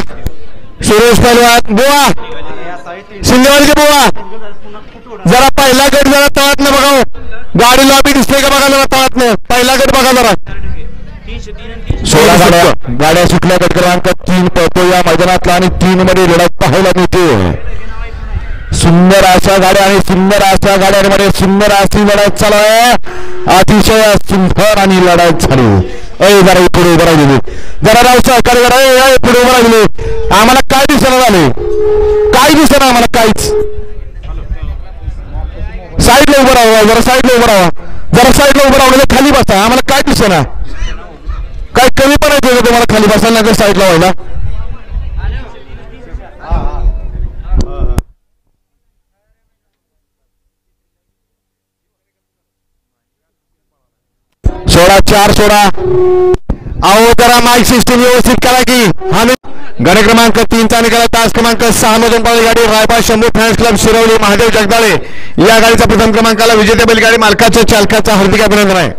सुरेश पहलवान बुवा शिंदेवाडीचे बुवा जरा पहिला गट जरा तळात न बघा गाडी लॉबी दिसते का बघा जरा तळात न पहिला गट बघा जरा 16 गाड्या सुटल्या गट क्रमांक 3 पळतो या मैदानातला आणि 3 मध्ये लढत पाहायला मिळते सुंदर अशा गाड्या आणि सुंदर अशा गाड्यांमध्ये सुंदर अशी लढत चालू आहे अतिशय सुंदर आणि लढत झाली जरा पुढे उभं राहिलेली जरा राव सहकारी जरा पुढे उभं राहिलेली आम्हाला काय दिसना झाले काय दिसना आम्हाला काहीच साईडला उभं राहावं जरा साईडला उभं राहावं जरा साईडला उभं राहिलं खाली बसा आम्हाला काय दिसना काय कमी पण आहे तुम्हाला खाली बसायला लागेल साईडला व्हायला सोडा अहो जरा माईक सिस्टीम व्यवस्थित करा की आम्ही गाडी क्रमांक 3चा निकाल तास क्रमांक 6 मधून पळाली गाडी रायबा शंभू फॅन्स क्लब शिरवली महादेव जगदाळे या गाडीचा प्रथम क्रमांकाला विजेते बैलगाडी मालकाचं चालकाचा हार्दिक अभिनंदन आहे।